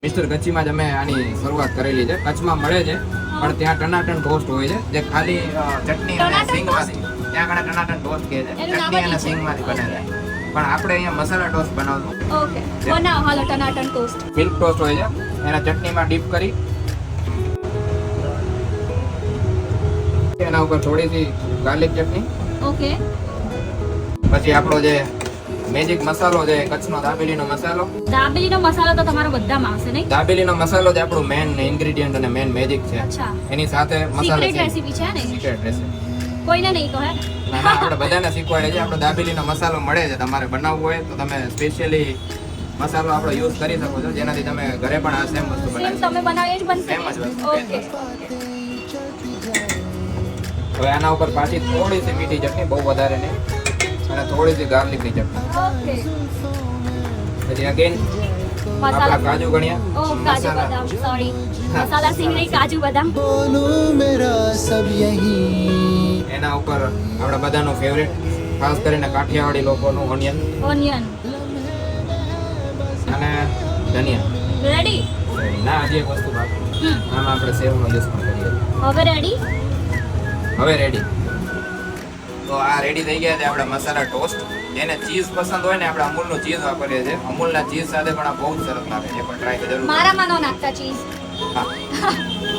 Mister કચ્છીમાં જ અમે આની શરૂઆત કરેલી છે. કચ્છમાં મળે છે પણ ત્યાં ટનાટન ટોસ્ટ હોય છે જે ખાલી ચટણી અને સિંગમાંથી, ત્યાં આગળ ટનાટન ટોસ્ટ કહે છે, ચટણી અને સિંગમાંથી બને છે. પણ આપણે અહીંયા મસાલા ટોસ્ટ બનાવશું. ઓકે, બનાવો હાલો ટનાટન ટોસ્ટ. મિલ્ક ટોસ્ટ હોય છે, એના ચટણીમાં ડીપ કરી એના ઉપર થોડીથી ગાર્લિક ચટણી, ઓકે, પછી આપણો જે મેજિક મસાલો છે કચ્છનો દાબેલીનો મસાલો. દાબેલીનો મસાલો તો તમારો બધામાં આવશે નહીં? દાબેલીનો મસાલો જ આપણું મેન ઇન્ગ્રેડિયન્ટ અને મેન મેજિક છે. અચ્છા, એની સાથે મસાલા સિક્રેટ છે, રેસીપી છે ને? Secret recipe. કોઈને નહીં કહે. ના ના, આપણે બધાને શીખવાડે છે. આપણો દાબેલીનો મસાલો મળે છે, તમારે બનાવવો હોય તો તમે સ્પેશિયલી મસાલો આપણો યુઝ કરી શકો છો, જેનાથી તમે ઘરે પણ આ સેમ વસ્તુ સેમ બનાવી તમે બનાવો એ જ બનશે? સેમ જ વસ્તુ. ઓકે, હવે આના ઉપર પાછી થોડીસી મીઠી ચટણી, બહુ વધારે નહીં, અને થોડીસી ગાર્લિકની ચટણી. ઓકે. પછી અગેન આપણા મસાલા, કાજુ ગણ્યા, ઓ કાજુ બદામ, સોરી, મસાલા સિંગ નહીં, કાજુ બદામ. बोलूं मेरा सब यही એના ઉપર આપણા બધાનું ફેવરેટ, ખાસ કરીને કાઠિયાવાડી લોકોનું ઓનિયન ઓનિયન. અને ધનિયા. રેડી? ના, હજી એક વસ્તુ બાકી. આમાં આપણે સેવનો યુઝ પણ કરીએ. હવે રેડી? હવે રેડી. તો આ રેડી થઈ ગયા છે આપણા મસાલા ટોસ્ટ. જેને ચીઝ પસંદ હોય ને, આપણે અમૂલનું ચીઝ વાપરીએ છીએ. અમૂલના ચીઝ સાથે પણ આ બહુ જ સરસ લાગે છે, પણ ટ્રાય કરજો. મારામાં નો નાખતા ચીઝ. હા.